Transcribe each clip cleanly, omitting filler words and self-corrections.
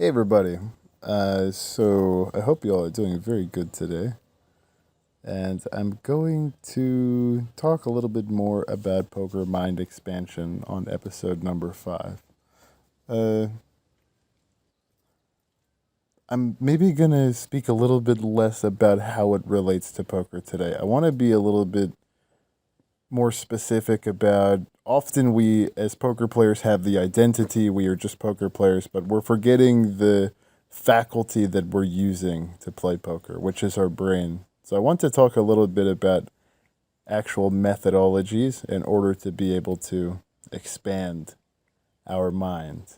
Hey everybody. So I hope you all are doing very good today. And I'm going to talk a little bit more about Poker Mind Expansion on episode number 5. Uh, I'm maybe going to speak a little bit less about how it relates to poker today. I want to be a little bit more specific about often we as poker players have the identity, we are just poker players, but we're forgetting the faculty that we're using to play poker, which is our brain. So I want to talk a little bit about actual methodologies in order to be able to expand our mind.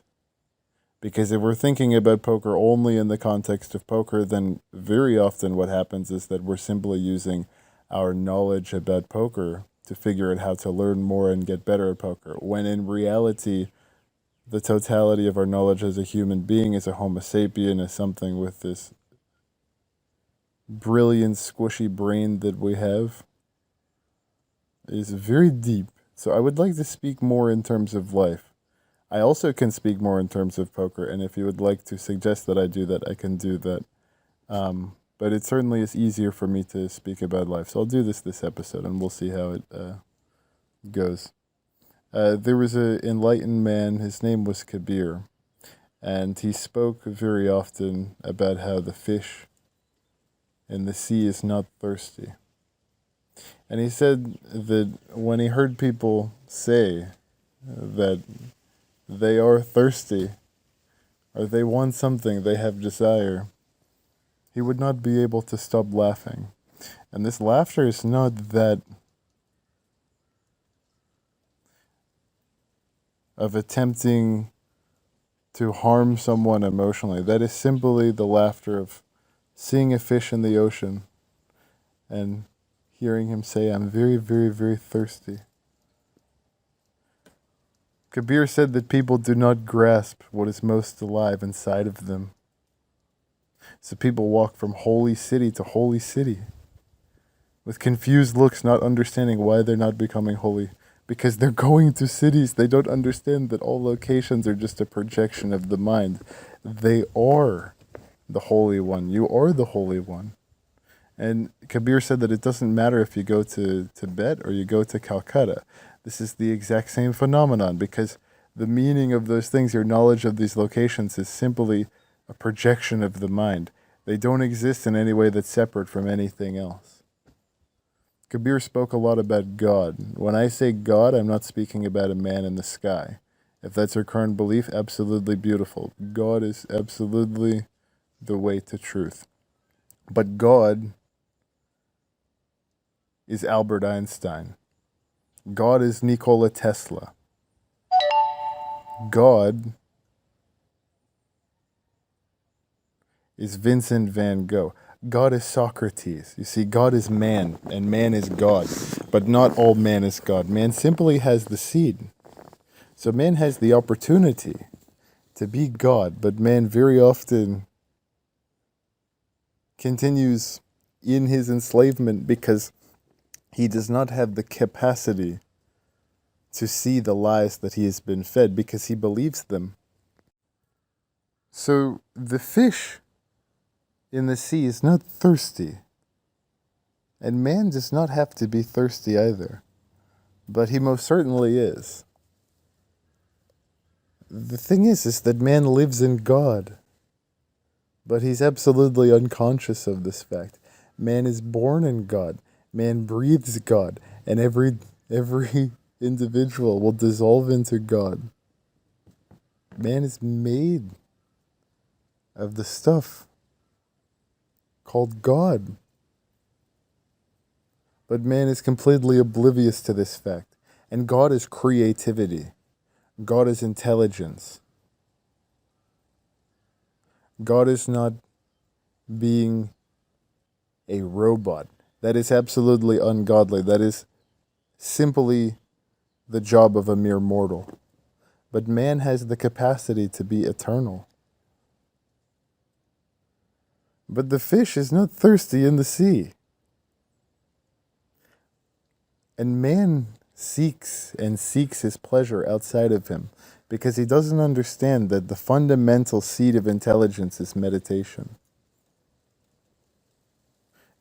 Because if we're thinking about poker only in the context of poker, then very often what happens is that we're simply using our knowledge about poker to figure out how to learn more and get better at poker. When in reality, the totality of our knowledge as a human being, as a Homo sapien, as something with this brilliant, squishy brain that we have, is very deep. So I would like to speak more in terms of life. I also can speak more in terms of poker, and if you would like to suggest that I do that, I can do that. But it certainly is easier for me to speak about life. So I'll do this episode, and we'll see how it goes. There was an enlightened man. His name was Kabir, and he spoke very often about how the fish in the sea is not thirsty. And he said that when he heard people say that they are thirsty, or they want something, they have desire, he would not be able to stop laughing. And this laughter is not that of attempting to harm someone emotionally. That is simply the laughter of seeing a fish in the ocean and hearing him say, "I'm very, very, very thirsty." Kabir said that people do not grasp what is most alive inside of them. So people walk from holy city to holy city with confused looks, not understanding why they're not becoming holy. Because they're going to cities, they don't understand that all locations are just a projection of the mind. They are the Holy One. You are the Holy One. And Kabir said that it doesn't matter if you go to Tibet or you go to Calcutta. This is the exact same phenomenon because the meaning of those things, your knowledge of these locations, is simply a projection of the mind. They don't exist in any way that's separate from anything else. Kabir spoke a lot about God. When I say God, I'm not speaking about a man in the sky. If that's your current belief, absolutely beautiful. God is absolutely the way to truth. But God is Albert Einstein. God is Nikola Tesla. God is Vincent van Gogh. God is Socrates. You see, God is man, and man is God. But not all man is God. Man simply has the seed. So man has the opportunity to be God, but man very often continues in his enslavement because he does not have the capacity to see the lies that he has been fed because he believes them. So the fish in the sea is not thirsty. And man does not have to be thirsty either. But he most certainly is. The thing is that man lives in God. But he's absolutely unconscious of this fact. Man is born in God. Man breathes God. And every individual will dissolve into God. Man is made of the stuff called God. But man is completely oblivious to this fact. And God is creativity. God is intelligence. God is not being a robot. That is absolutely ungodly. That is simply the job of a mere mortal. But man has the capacity to be eternal. But the fish is not thirsty in the sea. And man seeks his pleasure outside of him because he doesn't understand that the fundamental seed of intelligence is meditation.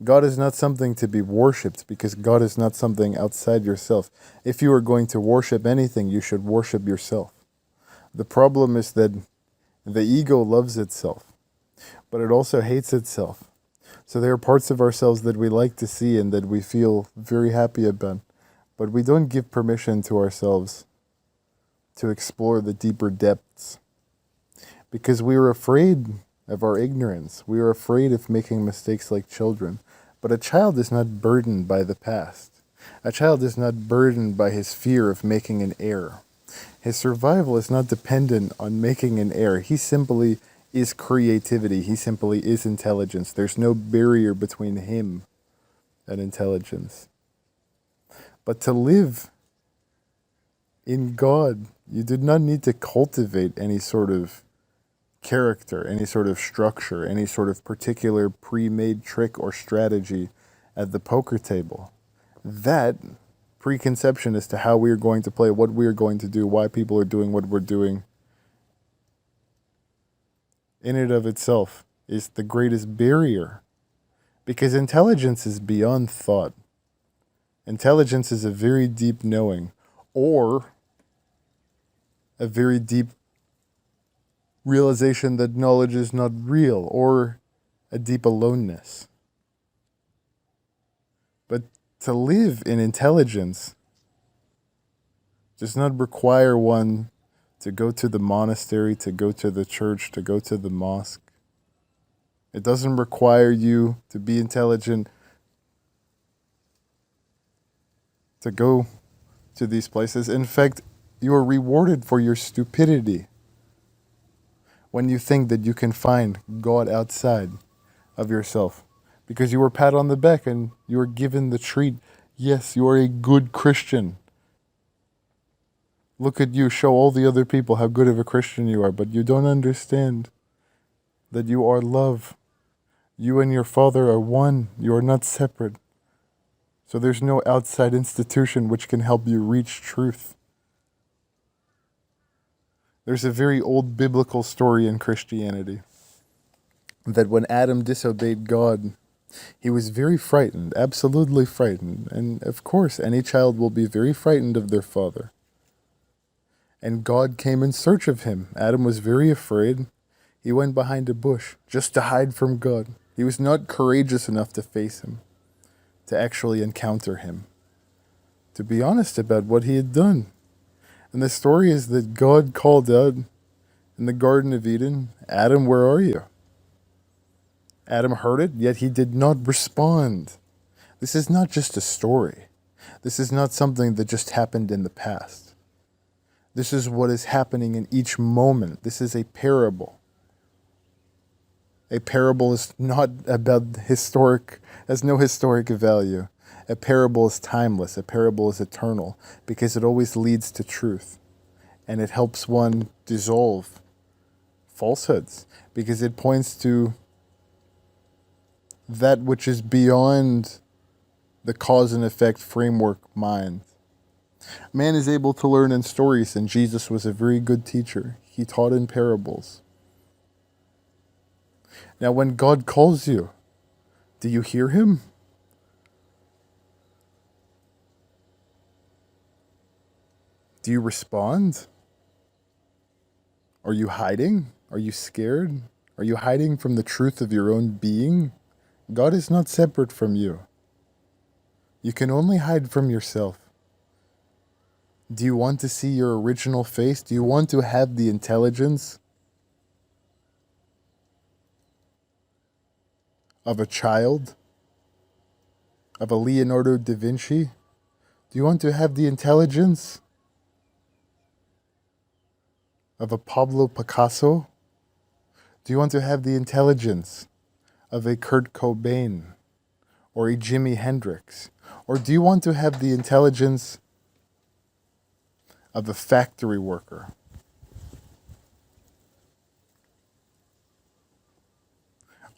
God is not something to be worshipped because God is not something outside yourself. If you are going to worship anything, you should worship yourself. The problem is that the ego loves itself, but it also hates itself. So there are parts of ourselves that we like to see and that we feel very happy about, but we don't give permission to ourselves to explore the deeper depths because we are afraid of our ignorance. We are afraid of making mistakes like children. But a child is not burdened by the past. A child is not burdened by his fear of making an error. His survival is not dependent on making an error. He simply is creativity. He simply is intelligence. There's no barrier between him and intelligence. But to live in God, you do not need to cultivate any sort of character, any sort of structure, any sort of particular pre-made trick or strategy at the poker table. That preconception as to how we are going to play, what we are going to do, why people are doing what we're doing, in and of itself is the greatest barrier. Because intelligence is beyond thought. Intelligence is a very deep knowing, or a very deep realization that knowledge is not real, or a deep aloneness. But to live in intelligence does not require one to go to the monastery, to go to the church, to go to the mosque. It doesn't require you to be intelligent to go to these places. In fact, you are rewarded for your stupidity when you think that you can find God outside of yourself, because you were pat on the back and you were given the treat. Yes, you are a good Christian. Look at you, show all the other people how good of a Christian you are, but you don't understand that you are love. You and your Father are one. You are not separate. So there's no outside institution which can help you reach truth. There's a very old biblical story in Christianity that when Adam disobeyed God, he was very frightened, absolutely frightened. And of course, any child will be very frightened of their father. And God came in search of him. Adam was very afraid. He went behind a bush just to hide from God. He was not courageous enough to face him, to actually encounter him, to be honest about what he had done. And the story is that God called out in the Garden of Eden, Adam, where are you? Adam heard it, yet he did not respond. This is not just a story. This is not something that just happened in the past. This is what is happening in each moment. This is a parable. A parable is not about has no historic value. A parable is timeless. A parable is eternal because it always leads to truth. And it helps one dissolve falsehoods because it points to that which is beyond the cause and effect framework mind. Man is able to learn in stories, and Jesus was a very good teacher. He taught in parables. Now, when God calls you, do you hear him? Do you respond? Are you hiding? Are you scared? Are you hiding from the truth of your own being? God is not separate from you. You can only hide from yourself. Do you want to see your original face? Do you want to have the intelligence of a child? Of a Leonardo da Vinci? Do you want to have the intelligence of a Pablo Picasso? Do you want to have the intelligence of a Kurt Cobain or a Jimi Hendrix? Or do you want to have the intelligence of a factory worker?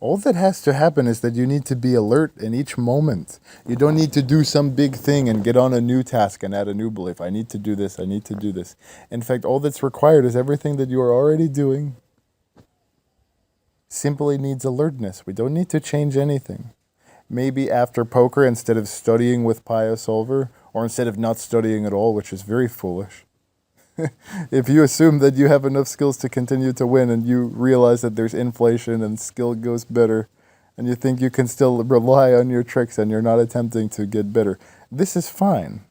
All that has to happen is that you need to be alert in each moment. You don't need to do some big thing and get on a new task and add a new belief. I need to do this, I need to do this. In fact, all that's required is everything that you are already doing simply needs alertness. We don't need to change anything. Maybe after poker, instead of studying with Pio Solver, or instead of not studying at all, which is very foolish, if you assume that you have enough skills to continue to win and you realize that there's inflation and skill goes better, and you think you can still rely on your tricks and you're not attempting to get better, this is fine.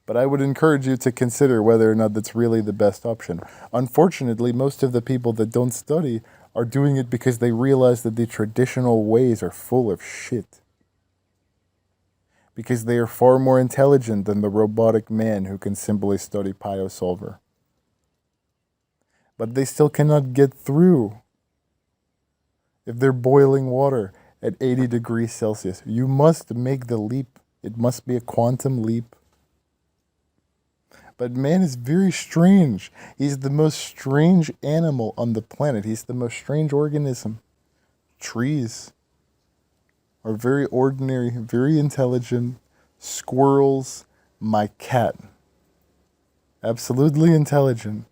But I would encourage you to consider whether or not that's really the best option. Unfortunately, most of the people that don't study are doing it because they realize that the traditional ways are full of shit. Because they are far more intelligent than the robotic man who can simply study Pio Solver. But they still cannot get through if they're boiling water at 80 degrees Celsius. You must make the leap. It must be a quantum leap. But man is very strange. He's the most strange animal on the planet. He's the most strange organism. Trees are very ordinary, very intelligent. Squirrels, my cat. Absolutely intelligent.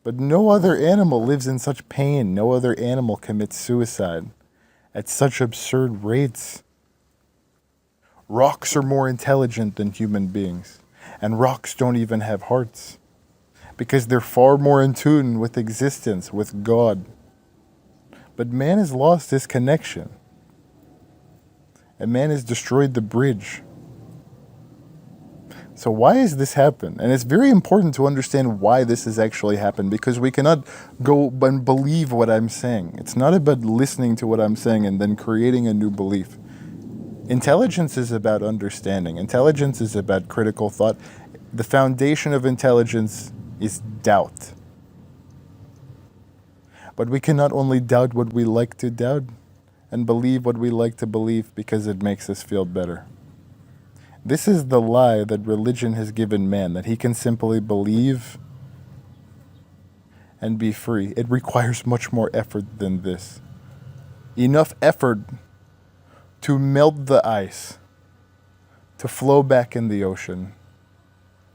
But no other animal lives in such pain. No other animal commits suicide at such absurd rates. Rocks are more intelligent than human beings. And rocks don't even have hearts. Because they're far more in tune with existence, with God. But man has lost his connection. And man has destroyed the bridge. So why has this happened? And it's very important to understand why this has actually happened, because we cannot go and believe what I'm saying. It's not about listening to what I'm saying and then creating a new belief. Intelligence is about understanding. Intelligence is about critical thought. The foundation of intelligence is doubt. But we cannot only doubt what we like to doubt and believe what we like to believe because it makes us feel better. This is the lie that religion has given man, that he can simply believe and be free. It requires much more effort than this. Enough effort to melt the ice, to flow back in the ocean,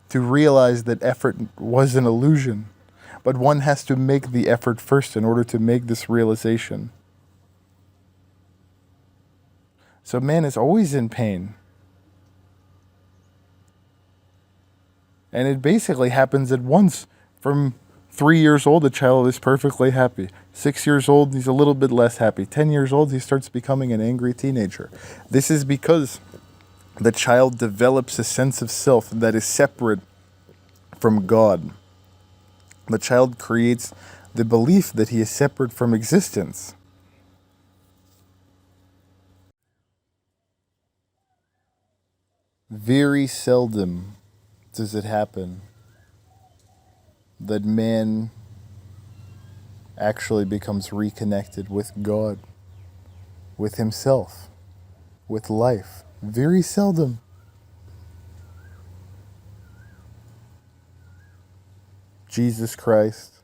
to realize that effort was an illusion. But one has to make the effort first in order to make this realization. So man is always in pain. And it basically happens at once. From 3 years old, a child is perfectly happy. 6 years old, he's a little bit less happy. 10 years old, he starts becoming an angry teenager. This is because the child develops a sense of self that is separate from God. The child creates the belief that he is separate from existence. Very seldom does it happen that man actually becomes reconnected with God, with himself, with life. Very seldom. Jesus Christ,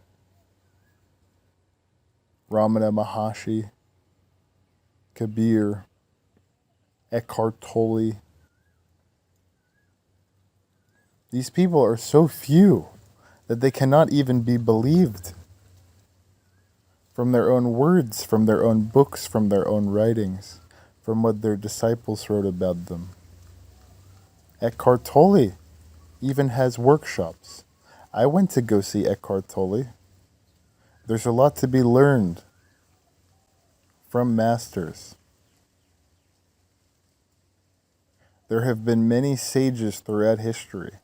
Ramana Maharshi, Kabir, Eckhart Tolle. These people are so few that they cannot even be believed from their own words, from their own books, from their own writings, from what their disciples wrote about them. Eckhart Tolle even has workshops. I went to go see Eckhart Tolle. There's a lot to be learned from masters. There have been many sages throughout history,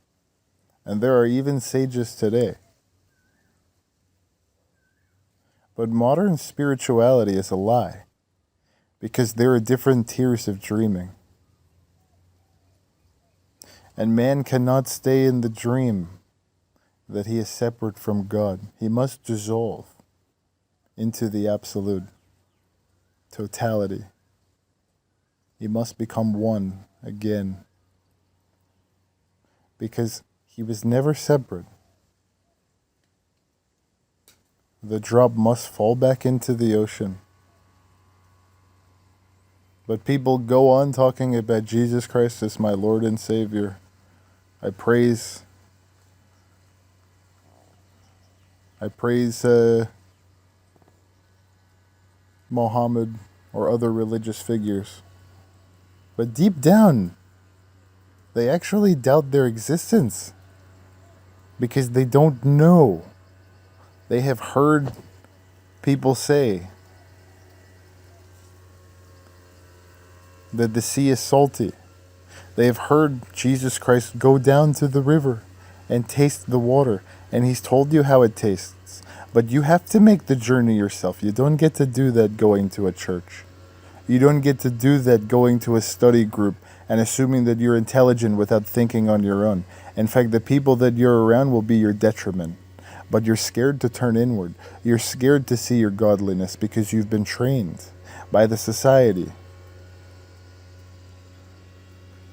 and there are even sages today. But modern spirituality is a lie, because there are different tiers of dreaming. And man cannot stay in the dream that he is separate from God. He must dissolve into the absolute totality. He must become one again, because he was never separate. The drop must fall back into the ocean. But people go on talking about Jesus Christ as my Lord and Savior. I praise Mohammed or other religious figures. But deep down, they actually doubt their existence because they don't know. They have heard people say that the sea is salty. They have heard Jesus Christ go down to the river and taste the water, and he's told you how it tastes. But you have to make the journey yourself. You don't get to do that going to a church. You don't get to do that going to a study group and assuming that you're intelligent without thinking on your own. In fact, the people that you're around will be your detriment. But you're scared to turn inward. You're scared to see your godliness because you've been trained by the society,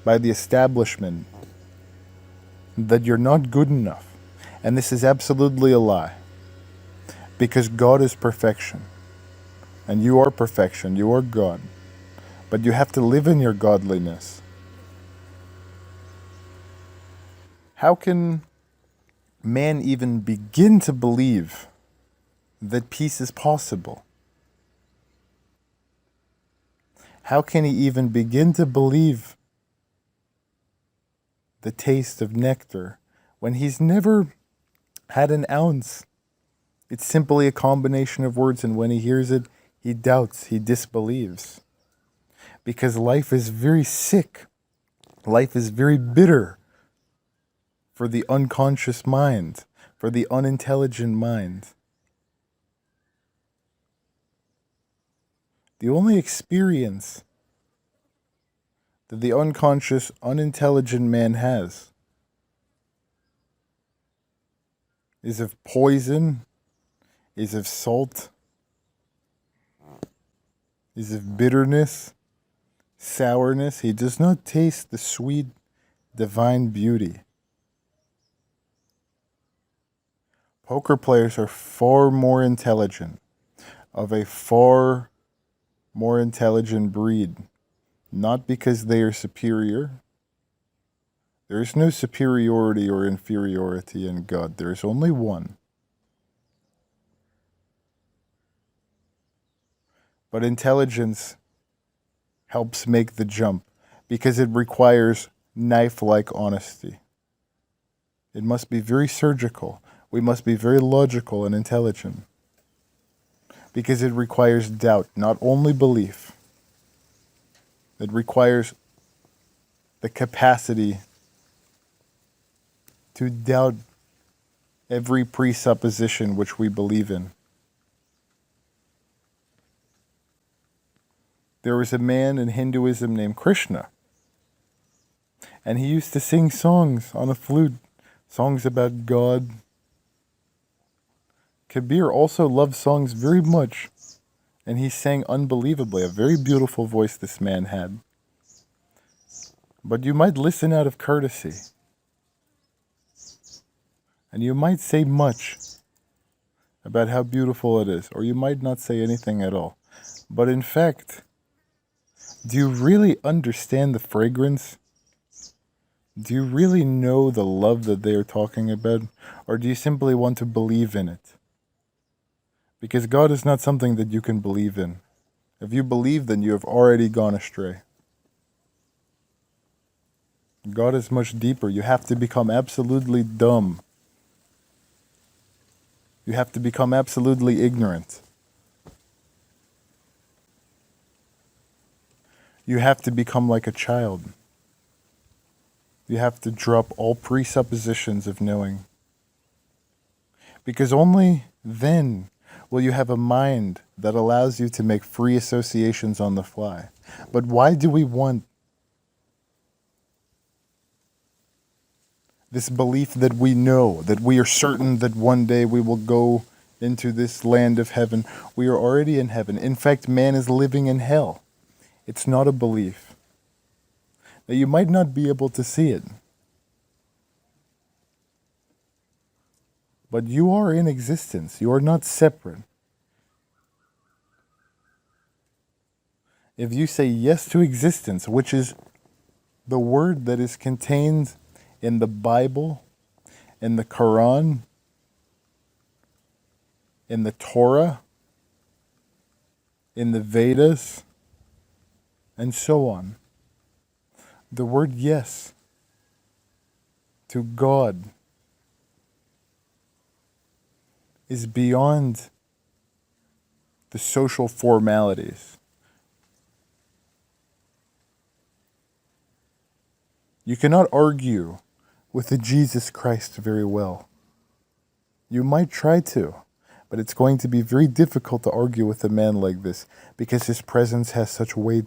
by the establishment, that you're not good enough. And this is absolutely a lie. Because God is perfection. And you are perfection. You are God. But you have to live in your godliness. How can man even begin to believe that peace is possible? How can he even begin to believe the taste of nectar when he's never had an ounce? It's simply a combination of words, and when he hears it, he doubts, he disbelieves. Because life is very sick. Life is very bitter for the unconscious mind, for the unintelligent mind. The only experience that the unconscious, unintelligent man has is of poison, is of salt, is of bitterness, sourness. He does not taste the sweet, divine beauty. Poker players are far more intelligent, of a far more intelligent breed. Not because they are superior. There is no superiority or inferiority in God. There is only one. But intelligence helps make the jump because it requires knife-like honesty. It must be very surgical. We must be very logical and intelligent because it requires doubt, not only belief. It requires the capacity to doubt every presupposition which we believe in. There was a man in Hinduism named Krishna, and he used to sing songs on a flute, songs about God. Kabir also loved songs very much, and he sang unbelievably. A very beautiful voice this man had. But you might listen out of courtesy, and you might say much about how beautiful it is, or you might not say anything at all. But in fact, do you really understand the fragrance? Do you really know the love that they are talking about? Or do you simply want to believe in it? Because God is not something that you can believe in. If you believe, then you have already gone astray. God is much deeper. You have to become absolutely dumb. You have to become absolutely ignorant. You have to become like a child. You have to drop all presuppositions of knowing. Because only then will you have a mind that allows you to make free associations on the fly. But why do we want this belief that we know, that we are certain that one day we will go into this land of heaven? We are already in heaven. In fact, man is living in hell. It's not a belief. Now, you might not be able to see it, but you are in existence. You are not separate. If you say yes to existence, which is the word that is contained in the Bible, in the Quran, in the Torah, in the Vedas, and so on. The word yes to God is beyond the social formalities. You cannot argue with the Jesus Christ very well. You might try to, but it's going to be very difficult to argue with a man like this because his presence has such weight.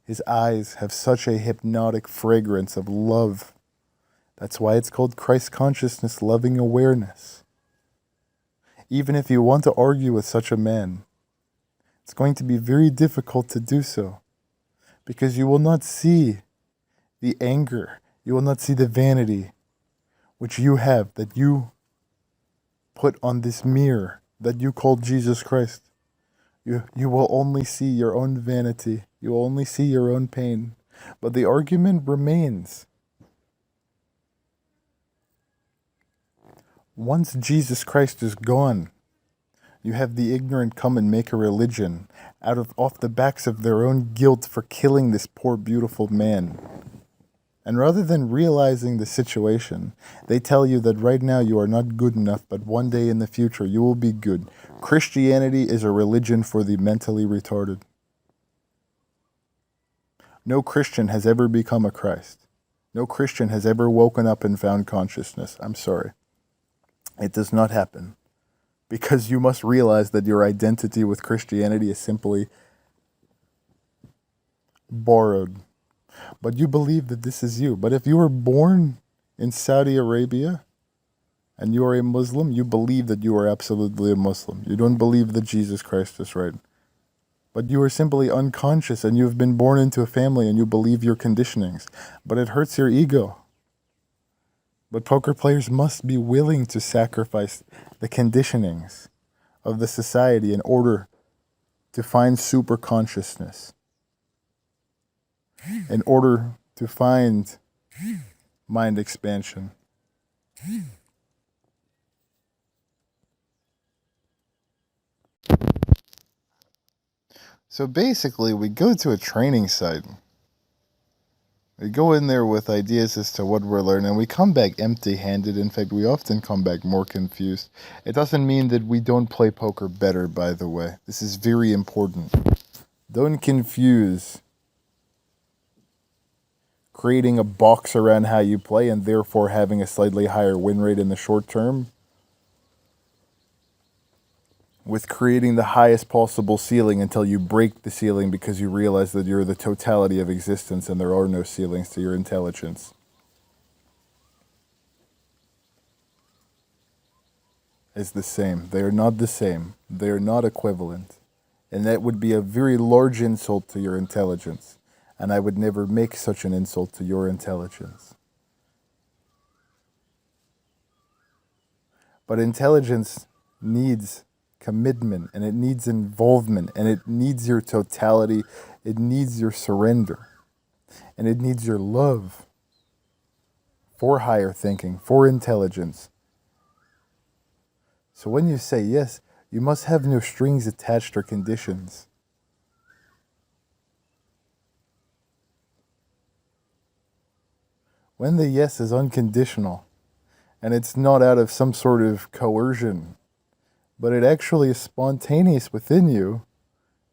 His eyes have such a hypnotic fragrance of love. That's why it's called Christ consciousness, loving awareness. Even if you want to argue with such a man, it's going to be very difficult to do so because you will not see the anger, you will not see the vanity which you have, that you put on this mirror that you call Jesus Christ. You will only see your own vanity. You will only see your own pain. But the argument remains. Once Jesus Christ is gone, you have the ignorant come and make a religion off the backs of their own guilt for killing this poor beautiful man. And rather than realizing the situation, they tell you that right now you are not good enough, but one day in the future you will be good. Christianity is a religion for the mentally retarded. No Christian has ever become a Christ. No Christian has ever woken up and found consciousness. I'm sorry. It does not happen. Because you must realize that your identity with Christianity is simply borrowed. But you believe that this is you. But if you were born in Saudi Arabia and you are a Muslim, you believe that you are absolutely a Muslim. You don't believe that Jesus Christ is right. But you are simply unconscious and you have been born into a family and you believe your conditionings. But it hurts your ego. But poker players must be willing to sacrifice the conditionings of the society in order to find super consciousness. In order to find mind expansion. So basically, we go to a training site. We go in there with ideas as to what we're learning, and we come back empty-handed. In fact, we often come back more confused. It doesn't mean that we don't play poker better, by the way. This is very important. Don't confuse creating a box around how you play and therefore having a slightly higher win rate in the short term with creating the highest possible ceiling until you break the ceiling because you realize that you're the totality of existence and there are no ceilings to your intelligence. Is the same. They are not the same. They are not equivalent. And that would be a very large insult to your intelligence. And I would never make such an insult to your intelligence. But intelligence needs commitment, and it needs involvement, and it needs your totality, it needs your surrender, and it needs your love for higher thinking, for intelligence. So when you say yes, you must have no strings attached or conditions. When the yes is unconditional, and it's not out of some sort of coercion, but it actually is spontaneous within you,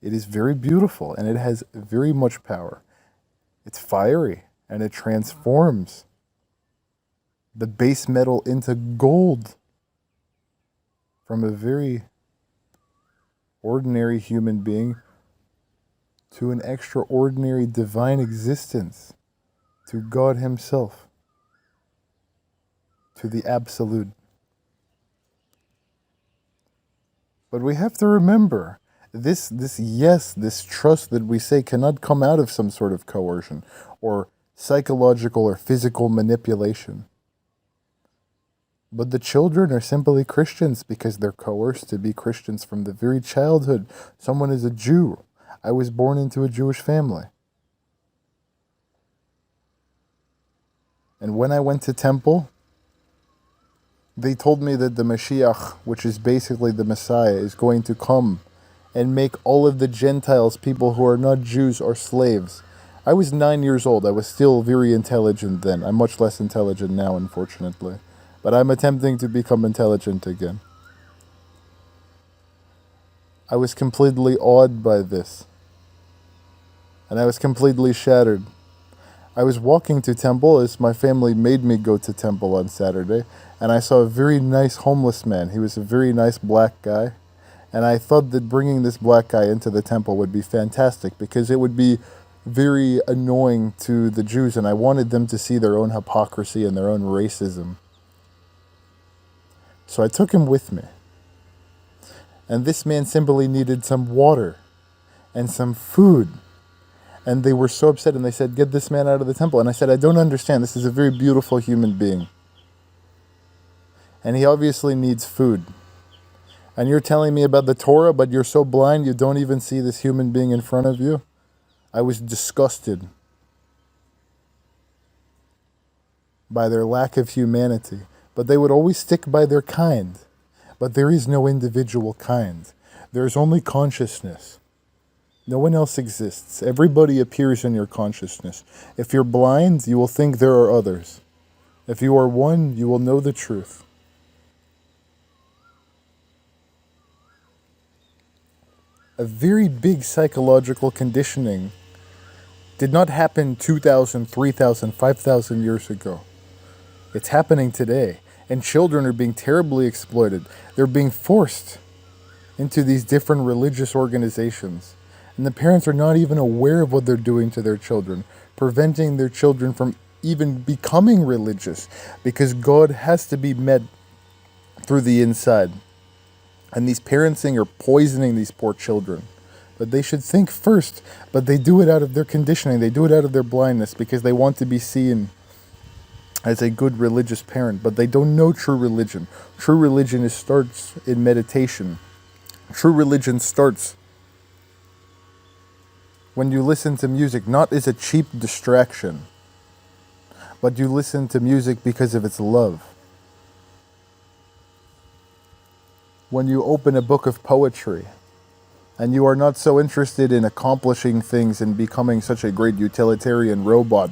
it is very beautiful, and it has very much power. It's fiery, and it transforms the base metal into gold from a very ordinary human being to an extraordinary divine existence, to God Himself, to the Absolute. But we have to remember, this yes, this trust that we say cannot come out of some sort of coercion or psychological or physical manipulation. But the children are simply Christians because they're coerced to be Christians from the very childhood. Someone is a Jew. I was born into a Jewish family. And when I went to temple, they told me that the Mashiach, which is basically the Messiah, is going to come and make all of the Gentiles, people who are not Jews, or slaves. I was 9 years old. I was still very intelligent then. I'm much less intelligent now, unfortunately. But I'm attempting to become intelligent again. I was completely awed by this. And I was completely shattered. I was walking to temple as my family made me go to temple on Saturday, and I saw a very nice homeless man. He was a very nice black guy, and I thought that bringing this black guy into the temple would be fantastic because it would be very annoying to the Jews, and I wanted them to see their own hypocrisy and their own racism. So I took him with me. And this man simply needed some water and some food. And they were so upset, and they said, "Get this man out of the temple." And I said, "I don't understand. This is a very beautiful human being. And he obviously needs food. And you're telling me about the Torah, but you're so blind you don't even see this human being in front of you?" I was disgusted by their lack of humanity. But they would always stick by their kind. But there is no individual kind. There is only consciousness. No one else exists. Everybody appears in your consciousness. If you're blind, you will think there are others. If you are one, you will know the truth. A very big psychological conditioning did not happen 2,000, 3,000, 5,000 years ago. It's happening today. And children are being terribly exploited. They're being forced into these different religious organizations. And the parents are not even aware of what they're doing to their children, preventing their children from even becoming religious, because God has to be met through the inside. And these parenting are poisoning these poor children. But they should think first, but they do it out of their conditioning, they do it out of their blindness, because they want to be seen as a good religious parent, but they don't know true religion. True religion starts in meditation. True religion starts when you listen to music, not as a cheap distraction, but you listen to music because of its love. When you open a book of poetry, and you are not so interested in accomplishing things and becoming such a great utilitarian robot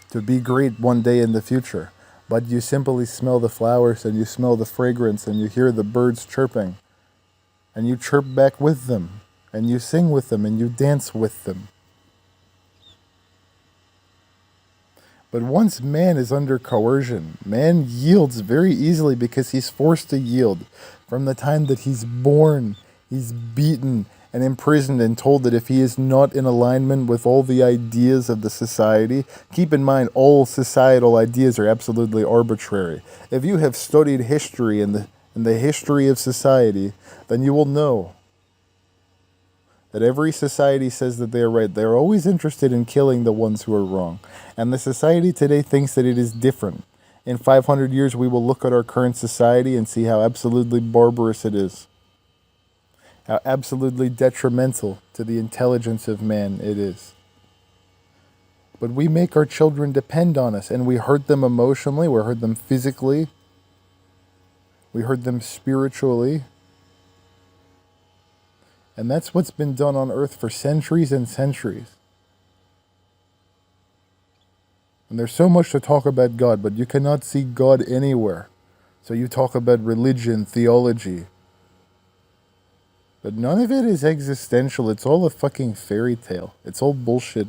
to be great one day in the future, but you simply smell the flowers and you smell the fragrance and you hear the birds chirping, and you chirp back with them, and you sing with them, and you dance with them. But once man is under coercion, man yields very easily because he's forced to yield. From the time that he's born, he's beaten and imprisoned and told that if he is not in alignment with all the ideas of the society, keep in mind all societal ideas are absolutely arbitrary. If you have studied history and the history of society, then you will know that every society says that they are right. They're always interested in killing the ones who are wrong. And the society today thinks that it is different. In 500 years, we will look at our current society and see how absolutely barbarous it is. How absolutely detrimental to the intelligence of man it is. But we make our children depend on us, and we hurt them emotionally, we hurt them physically, we hurt them spiritually. And that's what's been done on earth for centuries and centuries. And there's so much to talk about God, but you cannot see God anywhere. So you talk about religion, theology. But none of it is existential. It's all a fucking fairy tale. It's all bullshit.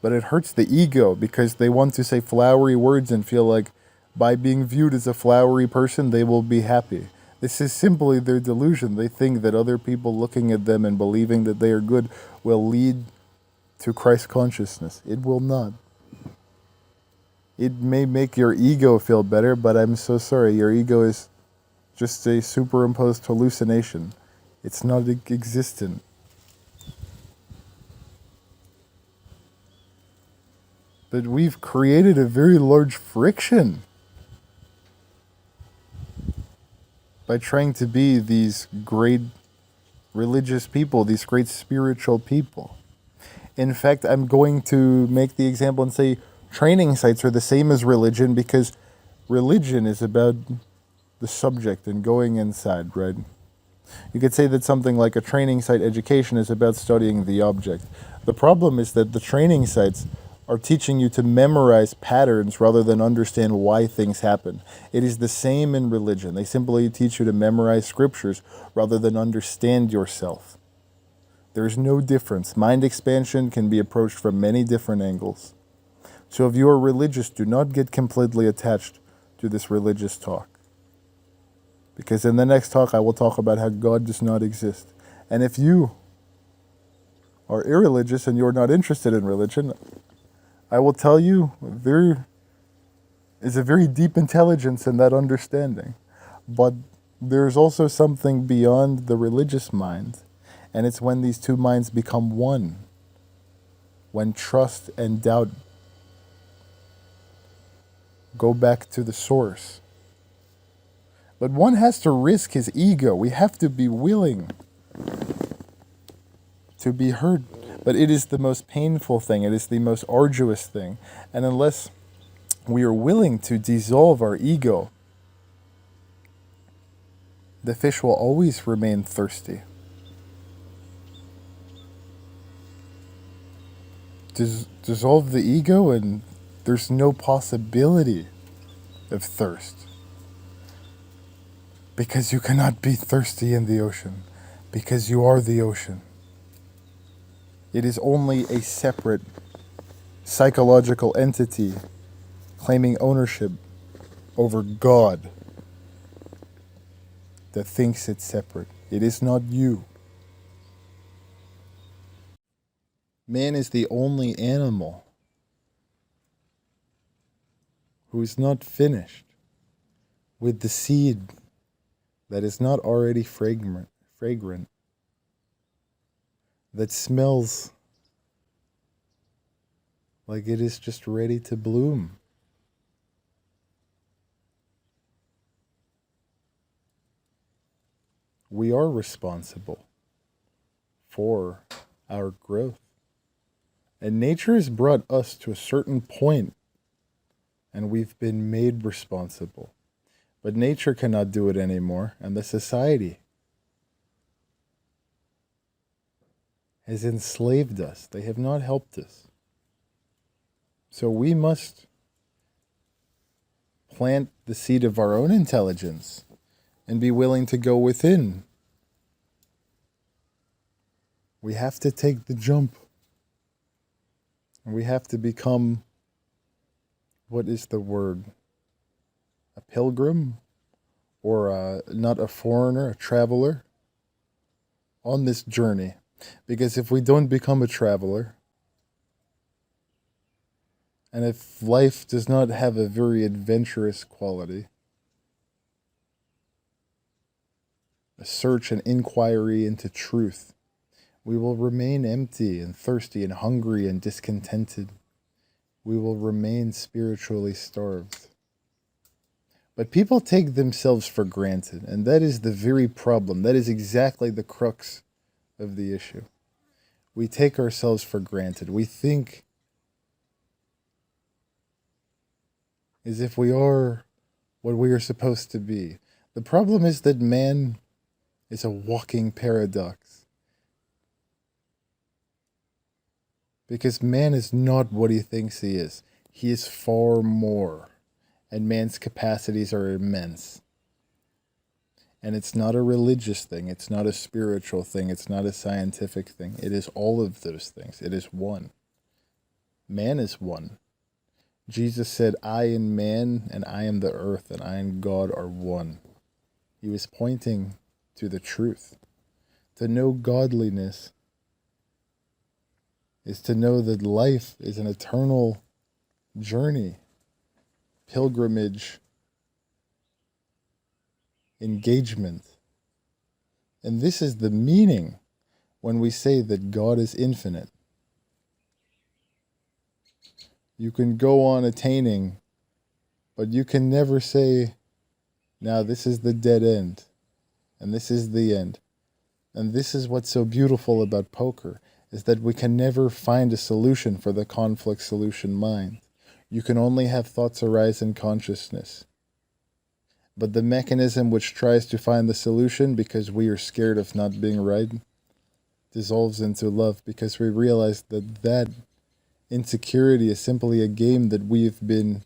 But it hurts the ego because they want to say flowery words and feel like by being viewed as a flowery person, they will be happy. This is simply their delusion. They think that other people looking at them and believing that they are good will lead to Christ consciousness. It will not. It may make your ego feel better, but I'm so sorry. Your ego is just a superimposed hallucination. It's not existent. But we've created a very large friction by trying to be these great religious people, these great spiritual people. In fact, I'm going to make the example and say training sites are the same as religion, because religion is about the subject and going inside, right? You could say that something like a training site education is about studying the object. The problem is that the training sites are teaching you to memorize patterns rather than understand why things happen. It is the same in religion. They simply teach you to memorize scriptures rather than understand yourself. There is no difference. Mind expansion can be approached from many different angles. So if you are religious, do not get completely attached to this religious talk. Because in the next talk, I will talk about how God does not exist. And if you are irreligious and you're not interested in religion, I will tell you there is a very deep intelligence in that understanding. But there's also something beyond the religious mind. And it's when these two minds become one. When trust and doubt go back to the source. But one has to risk his ego. We have to be willing to be hurt. But it is the most painful thing. It is the most arduous thing. And unless we are willing to dissolve our ego, the fish will always remain thirsty. Dissolve the ego and there's no possibility of thirst. Because you cannot be thirsty in the ocean. Because you are the ocean. It is only a separate psychological entity claiming ownership over God that thinks it's separate. It is not you. Man is the only animal who is not finished with the seed that is not already fragrant, that smells like it is just ready to bloom. We are responsible for our growth. And nature has brought us to a certain point, and we've been made responsible. But nature cannot do it anymore, and the society has enslaved us. They have not helped us. So we must plant the seed of our own intelligence and be willing to go within. We have to take the jump. And we have to become, what is the word? A pilgrim? Or not a foreigner, a traveler? On this journey. Because if we don't become a traveler, and if life does not have a very adventurous quality, a search and inquiry into truth, we will remain empty and thirsty and hungry and discontented. We will remain spiritually starved. But people take themselves for granted, and that is the very problem. That is exactly the crux of the issue. We take ourselves for granted. We think as if we are what we are supposed to be. The problem is that man is a walking paradox. Because man is not what he thinks he is. He is far more. And man's capacities are immense. And it's not a religious thing. It's not a spiritual thing. It's not a scientific thing. It is all of those things. It is one. Man is one. Jesus said, I am man, and I am the earth, and I and God are one. He was pointing to the truth. To know godliness is to know that life is an eternal journey, pilgrimage, engagement. And this is the meaning when we say that God is infinite. You can go on attaining, but you can never say, now this is the dead end, and this is the end. And this is what's so beautiful about poker, is that we can never find a solution for the conflict solution mind. You can only have thoughts arise in consciousness. But the mechanism which tries to find the solution because we are scared of not being right dissolves into love, because we realize that insecurity is simply a game that we've been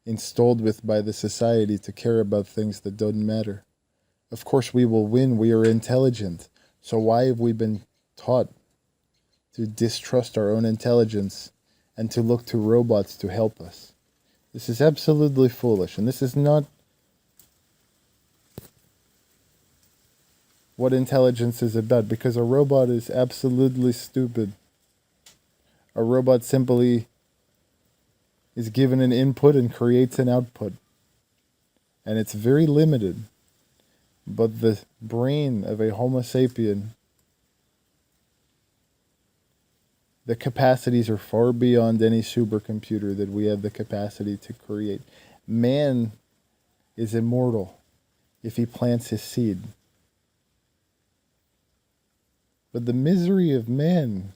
installed with by the society to care about things that don't matter. Of course we will win, we are intelligent. So why have we been taught to distrust our own intelligence and to look to robots to help us? This is absolutely foolish, and this is not what intelligence is about, because a robot is absolutely stupid. A robot simply is given an input and creates an output, and it's very limited. But the brain of a Homo sapien, the capacities are far beyond any supercomputer that we have the capacity to create. Man is immortal if he plants his seed. But the misery of man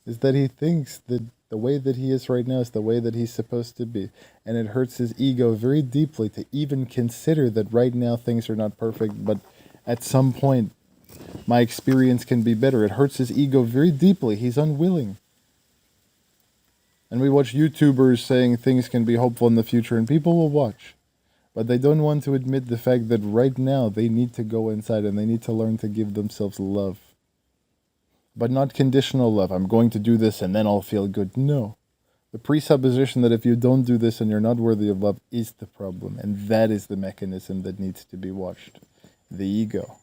is that he thinks that the way that he is right now is the way that he's supposed to be. And it hurts his ego very deeply to even consider that right now things are not perfect, but at some point my experience can be better. It hurts his ego very deeply. He's unwilling. And we watch YouTubers saying things can be hopeful in the future, and people will watch. But they don't want to admit the fact that right now they need to go inside and they need to learn to give themselves love. But not conditional love. I'm going to do this and then I'll feel good. No. The presupposition that if you don't do this and you're not worthy of love is the problem. And that is the mechanism that needs to be watched. The ego.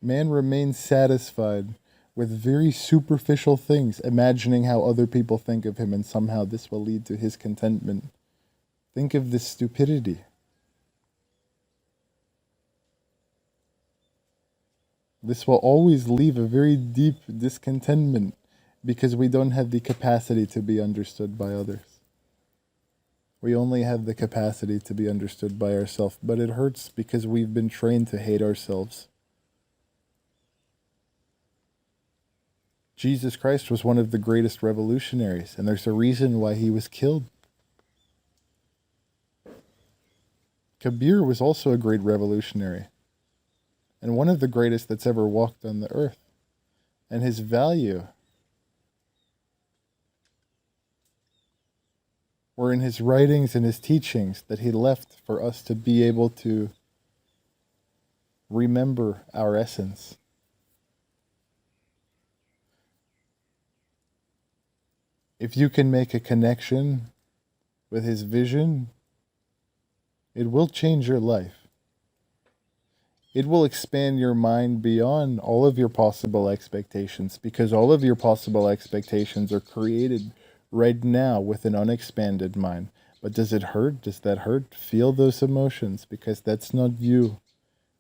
Man remains satisfied with very superficial things, imagining how other people think of him, and somehow this will lead to his contentment. Think of this stupidity. This will always leave a very deep discontentment because we don't have the capacity to be understood by others. We only have the capacity to be understood by ourselves, but it hurts because we've been trained to hate ourselves. Jesus Christ was one of the greatest revolutionaries, and there's a reason why he was killed. Kabir was also a great revolutionary, and one of the greatest that's ever walked on the earth. And his value were in his writings and his teachings that he left for us to be able to remember our essence. If you can make a connection with his vision, it will change your life. It will expand your mind beyond all of your possible expectations, because all of your possible expectations are created right now with an unexpanded mind. But does it hurt? Does that hurt? Feel those emotions, because that's not you.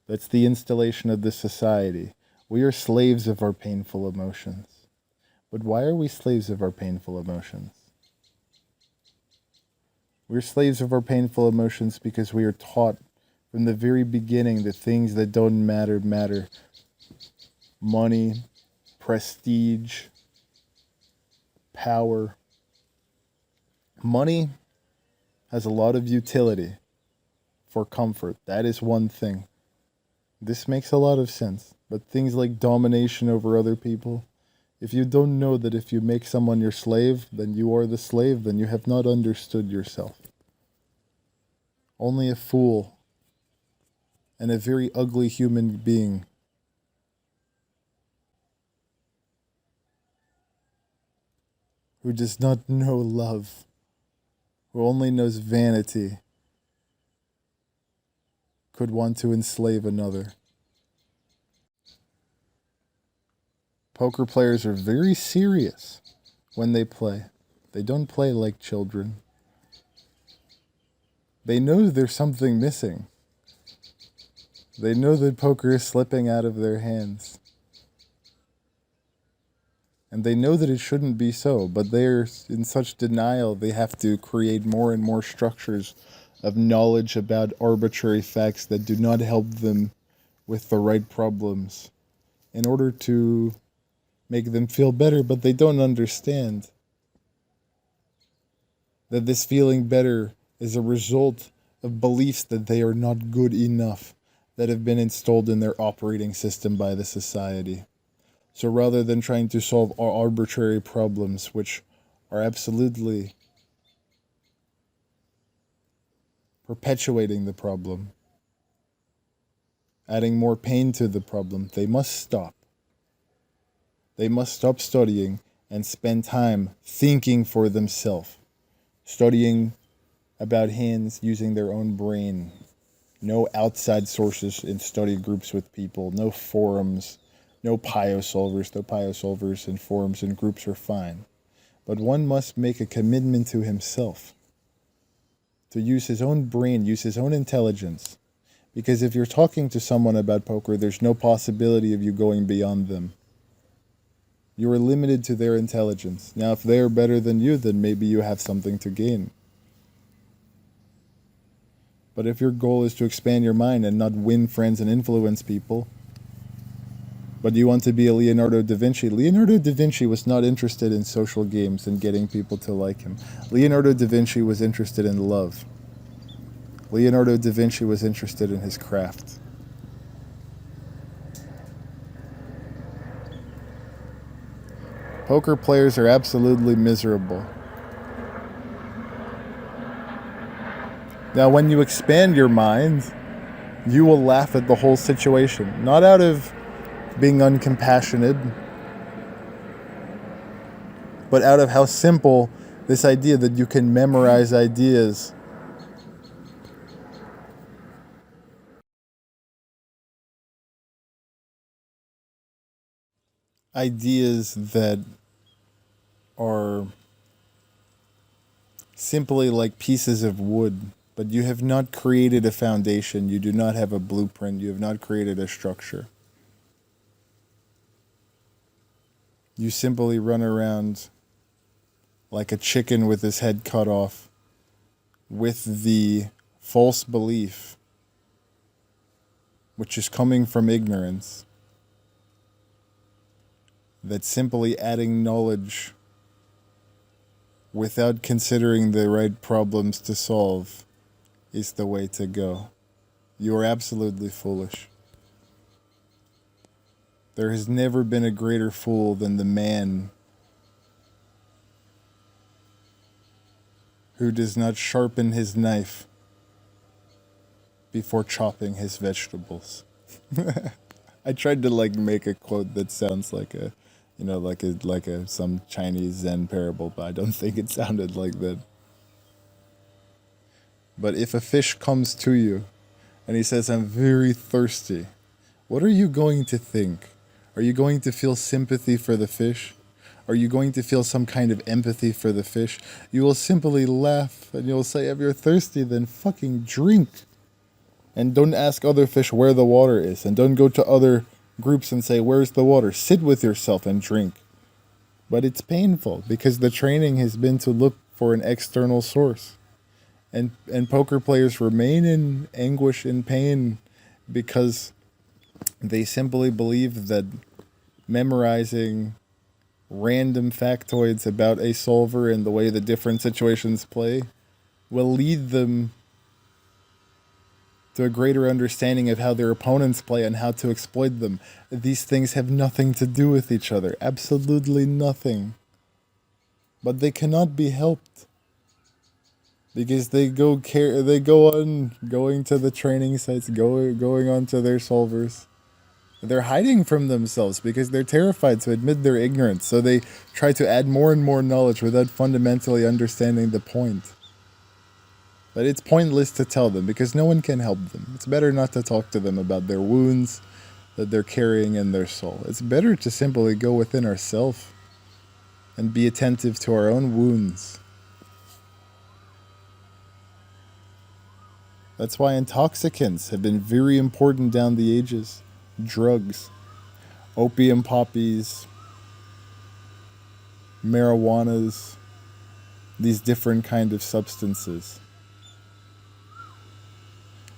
That's the installation of the society. We are slaves of our painful emotions. But why are we slaves of our painful emotions? We're slaves of our painful emotions because we are taught from the very beginning that things that don't matter matter. Money, prestige, power. Money has a lot of utility for comfort. That is one thing. This makes a lot of sense. But things like domination over other people, if you don't know that if you make someone your slave, then you are the slave, then you have not understood yourself. Only a fool and a very ugly human being who does not know love, who only knows vanity, could want to enslave another. Poker players are very serious when they play. They don't play like children. They know there's something missing. They know that poker is slipping out of their hands. And they know that it shouldn't be so, but they're in such denial they have to create more and more structures of knowledge about arbitrary facts that do not help them with the right problems in order to make them feel better, but they don't understand that this feeling better is a result of beliefs that they are not good enough that have been installed in their operating system by the society. So rather than trying to solve arbitrary problems, which are absolutely perpetuating the problem, adding more pain to the problem, they must stop. They must stop studying and spend time thinking for themselves, studying about hands using their own brain. No outside sources in study groups with people, no forums, no PioSolvers. Though PioSolvers and forums and groups are fine. But one must make a commitment to himself to use his own brain, use his own intelligence. Because if you're talking to someone about poker, there's no possibility of you going beyond them. You are limited to their intelligence. Now, if they're better than you, then maybe you have something to gain. But if your goal is to expand your mind and not win friends and influence people, but you want to be a Leonardo da Vinci, Leonardo da Vinci was not interested in social games and getting people to like him. Leonardo da Vinci was interested in love. Leonardo da Vinci was interested in his craft. Poker players are absolutely miserable. Now, when you expand your mind, you will laugh at the whole situation. Not out of being uncompassionate, but out of how simple this idea that you can memorize ideas that are simply like pieces of wood, but you have not created a foundation, you do not have a blueprint, you have not created a structure. You simply run around like a chicken with his head cut off with the false belief, which is coming from ignorance, that simply adding knowledge without considering the right problems to solve is the way to go. You are absolutely foolish. There has never been a greater fool than the man who does not sharpen his knife before chopping his vegetables. I tried to make a quote that sounds like a, like a some Chinese Zen parable, but I don't think it sounded like that. But if a fish comes to you and he says, "I'm very thirsty," what are you going to think? Are you going to feel sympathy for the fish? Are you going to feel some kind of empathy for the fish? You will simply laugh and you'll say, "If you're thirsty, then fucking drink." And don't ask other fish where the water is. And don't go to other groups and say, "Where's the water?" Sit with yourself and drink. But it's painful because the training has been to look for an external source. And poker players remain in anguish and pain because they simply believe that memorizing random factoids about a solver and the way the different situations play will lead them to a greater understanding of how their opponents play and how to exploit them. These things have nothing to do with each other. Absolutely nothing. But they cannot be helped. Because they go on going to the training sites, going on to their solvers. They're hiding from themselves because they're terrified to admit their ignorance. So they try to add more and more knowledge without fundamentally understanding the point. But it's pointless to tell them because no one can help them. It's better not to talk to them about their wounds that they're carrying in their soul. It's better to simply go within ourselves and be attentive to our own wounds. That's why intoxicants have been very important down the ages. Drugs, opium poppies, marijuanas, these different kind of substances.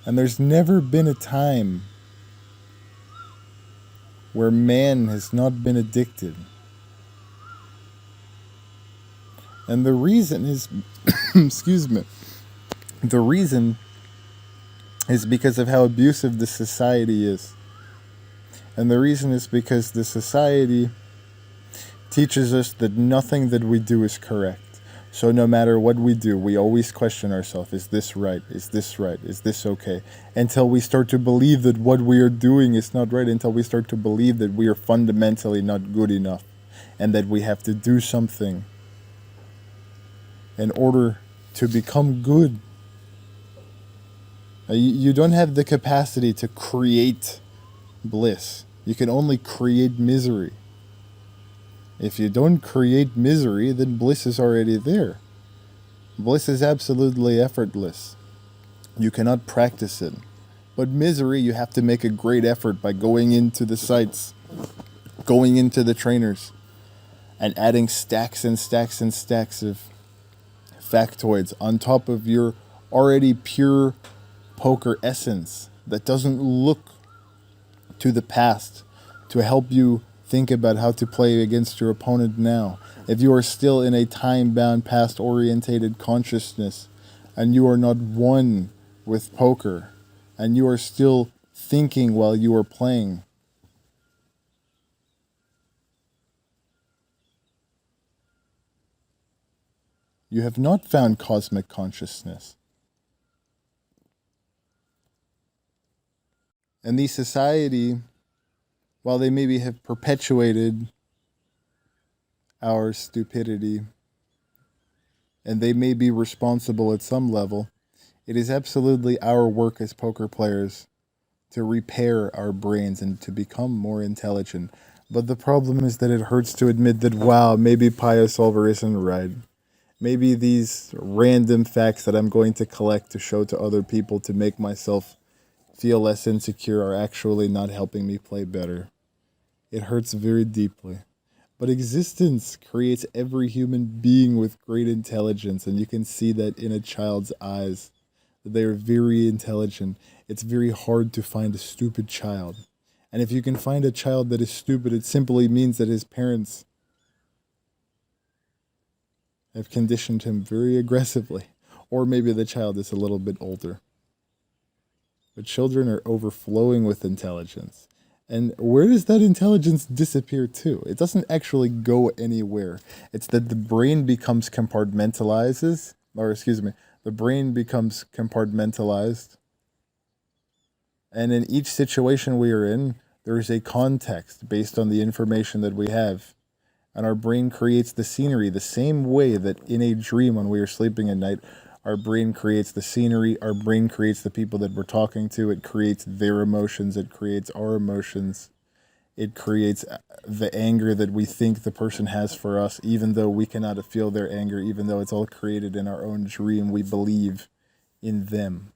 And there's never been a time where man has not been addicted. And the reason is, excuse me, the reason is because of how abusive the society is. And the reason is because the society teaches us that nothing that we do is correct. So no matter what we do, we always question ourselves, is this right? Is this right? Is this okay? Until we start to believe that what we are doing is not right, until we start to believe that we are fundamentally not good enough and that we have to do something in order to become good. You don't have the capacity to create bliss. You can only create misery. If you don't create misery, then bliss is already there. Bliss is absolutely effortless. You cannot practice it. But misery, you have to make a great effort by going into the sites, going into the trainers, and adding stacks and stacks and stacks of factoids on top of your already pure poker essence that doesn't look to the past to help you think about how to play against your opponent now. If you are still in a time-bound, past-orientated consciousness and you are not one with poker and you are still thinking while you are playing, you have not found cosmic consciousness. And the society, while they maybe have perpetuated our stupidity, and they may be responsible at some level, it is absolutely our work as poker players to repair our brains and to become more intelligent. But the problem is that it hurts to admit that, wow, maybe Pio Solver isn't right. Maybe these random facts that I'm going to collect to show to other people to make myself feel less insecure are actually not helping me play better. It hurts very deeply. But existence creates every human being with great intelligence, and you can see that in a child's eyes. They are very intelligent. It's very hard to find a stupid child. And if you can find a child that is stupid, it simply means that his parents have conditioned him very aggressively. Or maybe the child is a little bit older. But children are overflowing with intelligence. And where does that intelligence disappear to? It doesn't actually go anywhere. It's that the brain becomes compartmentalized, the brain becomes compartmentalized. And in each situation we are in, there is a context based on the information that we have. And our brain creates the scenery the same way that in a dream when we are sleeping at night, our brain creates the scenery, our brain creates the people that we're talking to, it creates their emotions, it creates our emotions, it creates the anger that we think the person has for us, even though we cannot feel their anger, even though it's all created in our own dream, we believe in them.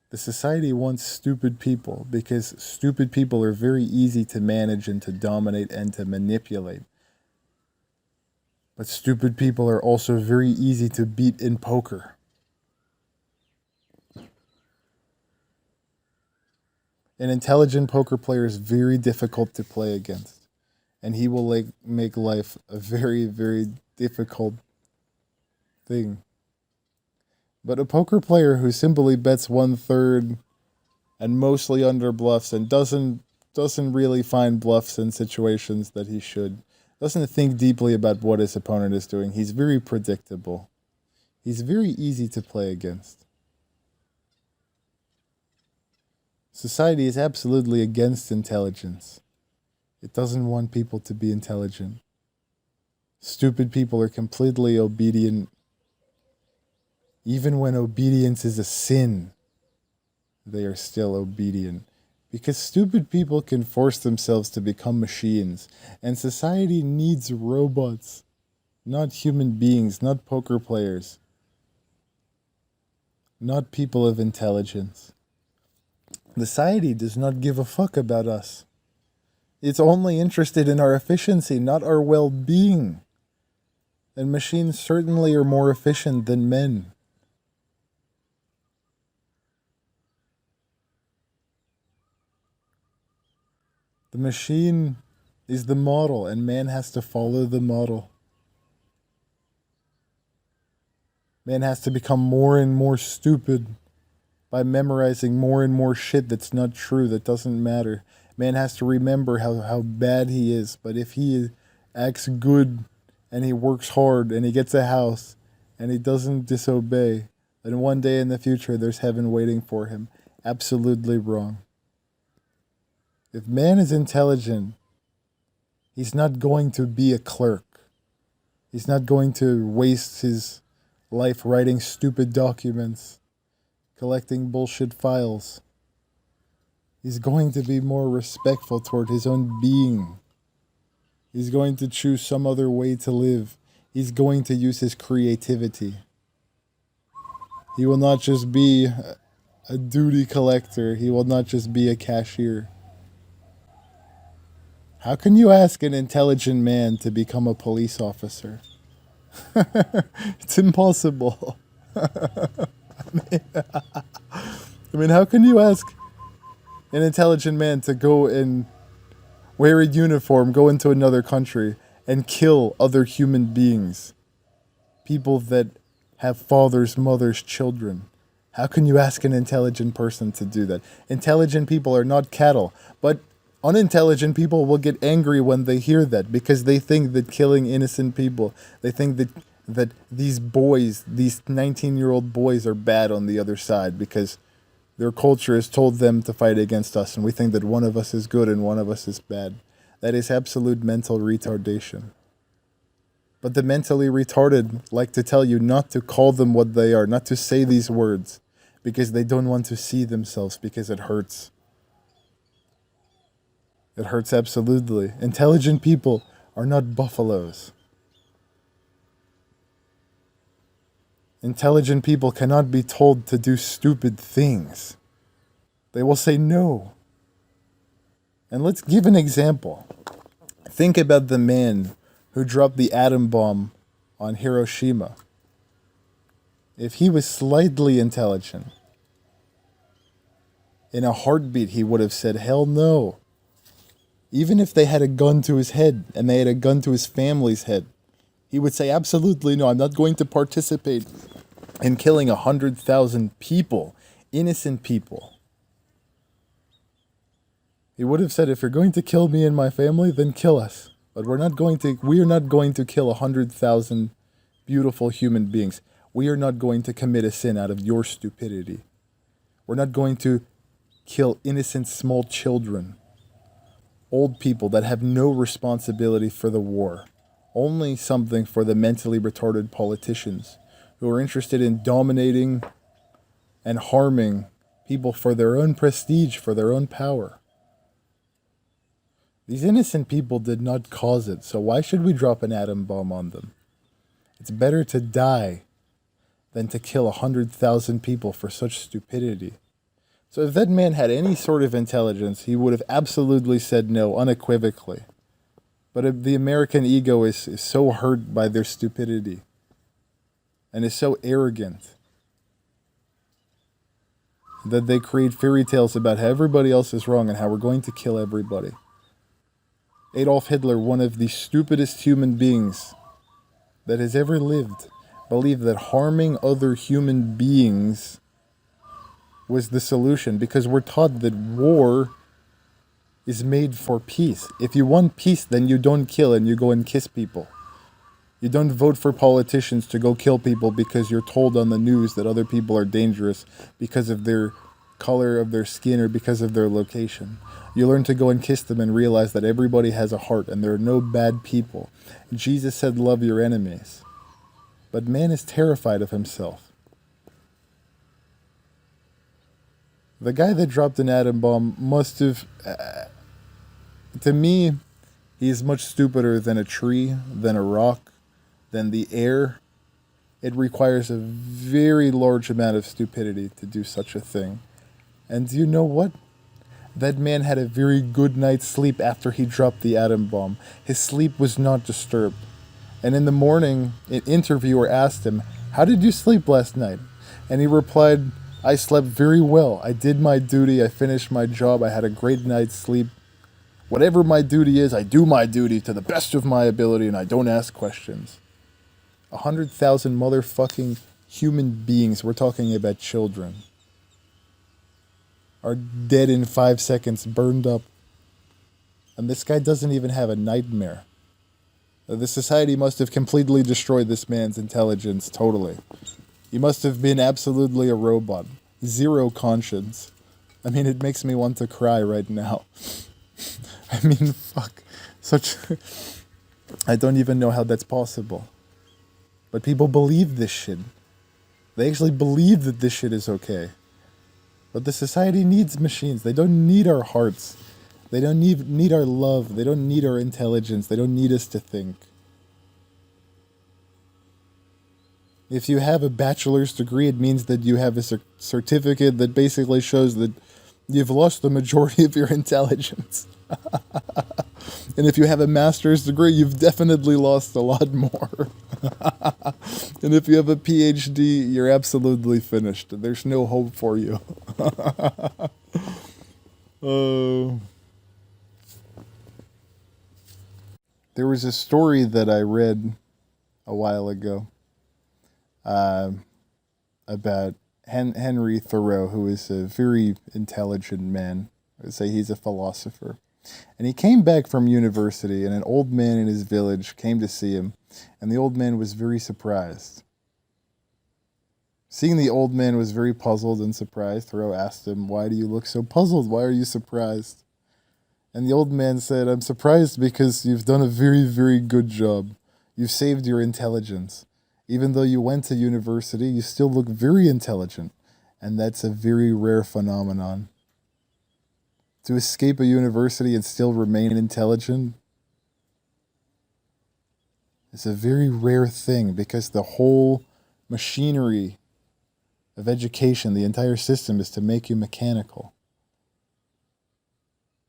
The society wants stupid people because stupid people are very easy to manage and to dominate and to manipulate. But stupid people are also very easy to beat in poker. An intelligent poker player is very difficult to play against. And he will make life a very, very difficult thing. But a poker player who simply bets 1/3 and mostly under bluffs and doesn't really find bluffs in situations that he should, doesn't think deeply about what his opponent is doing. He's very predictable. He's very easy to play against. Society is absolutely against intelligence. It doesn't want people to be intelligent. Stupid people are completely obedient. Even when obedience is a sin, they are still obedient. Because stupid people can force themselves to become machines, and society needs robots, not human beings, not poker players, not people of intelligence. Society does not give a fuck about us. It's only interested in our efficiency, not our well-being. And machines certainly are more efficient than men. The machine is the model, and man has to follow the model. Man has to become more and more stupid by memorizing more and more shit that's not true, that doesn't matter. Man has to remember how bad he is, but if he acts good and he works hard and he gets a house and he doesn't disobey, then one day in the future there's heaven waiting for him. Absolutely wrong. If man is intelligent, he's not going to be a clerk. He's not going to waste his life writing stupid documents, collecting bullshit files. He's going to be more respectful toward his own being. He's going to choose some other way to live. He's going to use his creativity. He will not just be a duty collector. He will not just be a cashier. How can you ask an intelligent man to become a police officer? It's impossible. I mean, how can you ask an intelligent man to go and wear a uniform, go into another country, and kill other human beings? People that have fathers, mothers, children. How can you ask an intelligent person to do that? Intelligent people are not cattle, but unintelligent people will get angry when they hear that because they think that killing innocent people, they think that these boys, these 19-year-old boys are bad on the other side because their culture has told them to fight against us, and we think that one of us is good and one of us is bad. That is absolute mental retardation. But the mentally retarded like to tell you not to call them what they are, not to say these words, because they don't want to see themselves, because it hurts. It hurts absolutely. Intelligent people are not buffaloes. Intelligent people cannot be told to do stupid things. They will say no. And let's give an example. Think about the man who dropped the atom bomb on Hiroshima. If he was slightly intelligent, in a heartbeat he would have said, hell no. Even if they had a gun to his head and they had a gun to his family's head, he would say, absolutely no, I'm not going to participate in killing 100,000 people, innocent people. He would have said, if you're going to kill me and my family, then kill us. But we are not going to kill 100,000 beautiful human beings. We are not going to commit a sin out of your stupidity. We're not going to kill innocent small children, old people that have no responsibility for the war. Only something for the mentally retarded politicians who are interested in dominating and harming people for their own prestige, for their own power. These innocent people did not cause it, so why should we drop an atom bomb on them? It's better to die than to kill 100,000 people for such stupidity. So if that man had any sort of intelligence, he would have absolutely said no, unequivocally. But the American ego is so hurt by their stupidity and is so arrogant that they create fairy tales about how everybody else is wrong and how we're going to kill everybody. Adolf Hitler, one of the stupidest human beings that has ever lived, believed that harming other human beings was the solution, because we're taught that war is made for peace. If you want peace, then you don't kill and you go and kiss people. You don't vote for politicians to go kill people because you're told on the news that other people are dangerous because of their color of their skin or because of their location. You learn to go and kiss them and realize that everybody has a heart and there are no bad people. Jesus said, love your enemies. But man is terrified of himself. The guy that dropped an atom bomb must have... to me, he is much stupider than a tree, than a rock, than the air. It requires a very large amount of stupidity to do such a thing. And do you know what? That man had a very good night's sleep after he dropped the atom bomb. His sleep was not disturbed. And in the morning, an interviewer asked him, how did you sleep last night? And he replied, I slept very well. I did my duty. I finished my job. I had a great night's sleep. Whatever my duty is, I do my duty to the best of my ability and I don't ask questions. 100,000 motherfucking human beings, we're talking about children, are dead in 5 seconds, burned up. And this guy doesn't even have a nightmare. The society must have completely destroyed this man's intelligence totally. He must have been absolutely a robot. Zero conscience. I mean, it makes me want to cry right now. I mean, fuck. I don't even know how that's possible. But people believe this shit. They actually believe that this shit is okay. But the society needs machines. They don't need our hearts. They don't need our love. They don't need our intelligence. They don't need us to think. If you have a bachelor's degree, it means that you have a certificate that basically shows that you've lost the majority of your intelligence. And if you have a master's degree, you've definitely lost a lot more. And if you have a PhD, you're absolutely finished. There's no hope for you. There was a story that I read a while ago about Henry Thoreau, who is a very intelligent man. I would say he's a philosopher. And he came back from university, and an old man in his village came to see him, and the old man was very surprised. Seeing the old man was very puzzled and surprised, Thoreau asked him, "Why do you look so puzzled? Why are you surprised?" And the old man said, "I'm surprised because you've done a very, very good job. You've saved your intelligence. Even though you went to university, you still look very intelligent. And that's a very rare phenomenon. To escape a university and still remain intelligent is a very rare thing because the whole machinery of education, the entire system, is to make you mechanical.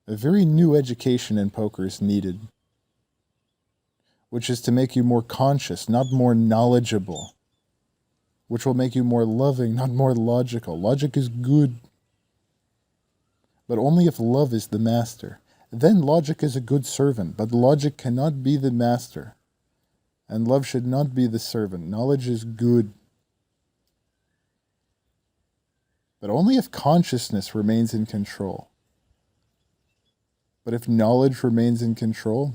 A very new education in poker is needed, which is to make you more conscious, not more knowledgeable, which will make you more loving, not more logical. Logic is good, but only if love is the master. Then logic is a good servant, but logic cannot be the master, and love should not be the servant. Knowledge is good, but only if consciousness remains in control. But if knowledge remains in control,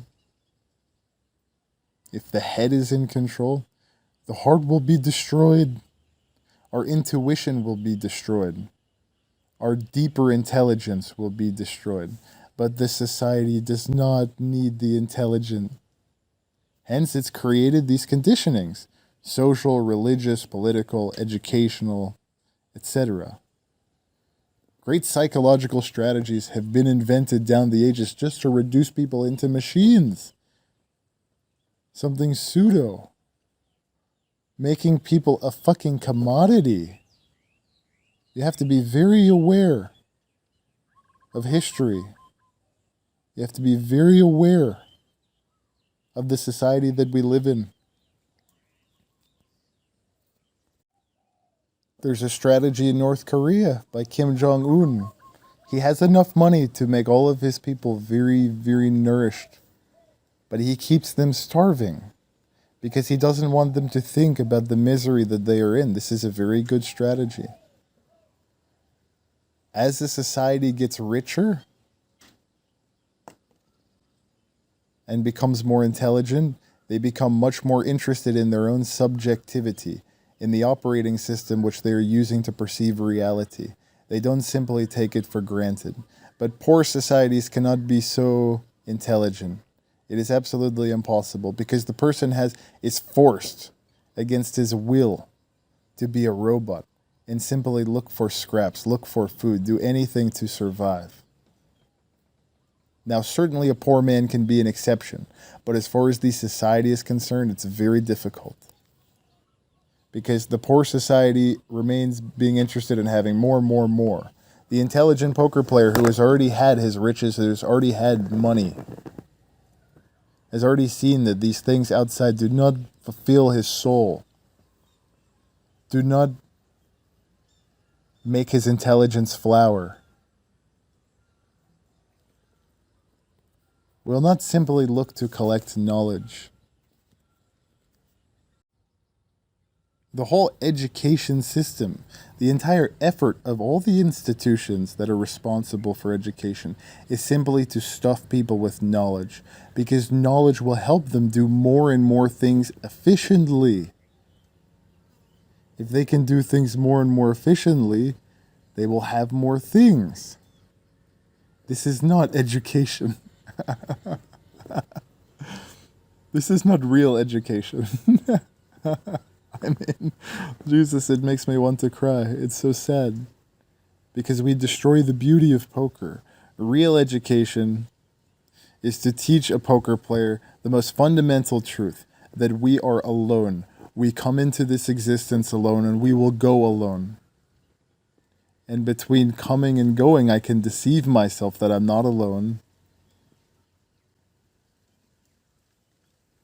if the head is in control, the heart will be destroyed. Our intuition will be destroyed. Our deeper intelligence will be destroyed. But this society does not need the intelligent. Hence, it's created these conditionings: social, religious, political, educational, etc. Great psychological strategies have been invented down the ages just to reduce people into machines. Something pseudo. Making people a fucking commodity. You have to be very aware of history. You have to be very aware of the society that we live in. There's a strategy in North Korea by Kim Jong-un. He has enough money to make all of his people very, very nourished. But he keeps them starving because he doesn't want them to think about the misery that they are in. This is a very good strategy. As the society gets richer and becomes more intelligent, they become much more interested in their own subjectivity, in the operating system which they are using to perceive reality. They don't simply take it for granted. But poor societies cannot be so intelligent. It is absolutely impossible because the person is forced against his will to be a robot and simply look for scraps, look for food, do anything to survive. Now, certainly a poor man can be an exception, but as far as the society is concerned, it's very difficult. Because the poor society remains being interested in having more and more and more. The intelligent poker player who has already had his riches, who has already had money, has already seen that these things outside do not fulfill his soul, do not make his intelligence flower. will not simply look to collect knowledge. The whole education system, the entire effort of all the institutions that are responsible for education is simply to stuff people with knowledge, because knowledge will help them do more and more things efficiently. If they can do things more and more efficiently, they will have more things. This is not education. This is not real education. I mean, Jesus, it makes me want to cry. It's so sad. Because we destroy the beauty of poker. Real education is to teach a poker player the most fundamental truth, that we are alone. We come into this existence alone and we will go alone. And between coming and going, I can deceive myself that I'm not alone.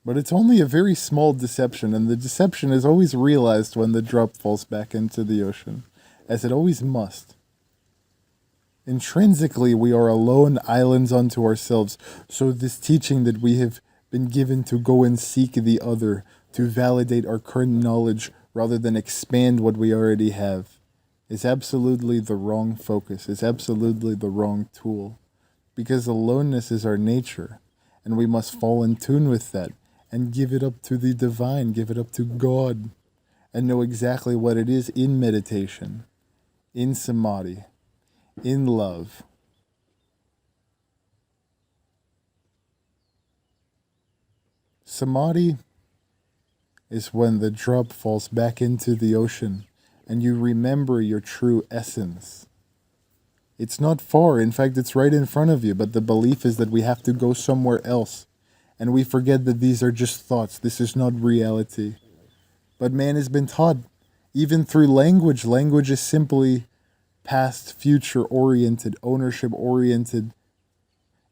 But it's only a very small deception, and the deception is always realized when the drop falls back into the ocean, as it always must. Intrinsically, we are alone islands unto ourselves, so this teaching that we have been given to go and seek the other, to validate our current knowledge rather than expand what we already have, is absolutely the wrong focus, is absolutely the wrong tool. Because aloneness is our nature, and we must fall in tune with that, and give it up to the divine, give it up to God, and know exactly what it is in meditation, in samadhi, in love. Samadhi is when the drop falls back into the ocean and you remember your true essence. It's not far, in fact, it's right in front of you, but the belief is that we have to go somewhere else. And we forget that these are just thoughts. This is not reality. But man has been taught, even through language, language is simply past, future oriented, ownership oriented.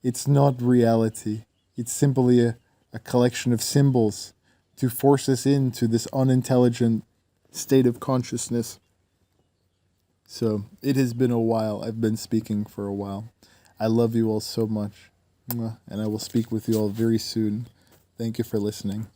It's not reality. It's simply a collection of symbols to force us into this unintelligent state of consciousness. So it has been a while. I've been speaking for a while. I love you all so much. And I will speak with you all very soon. Thank you for listening.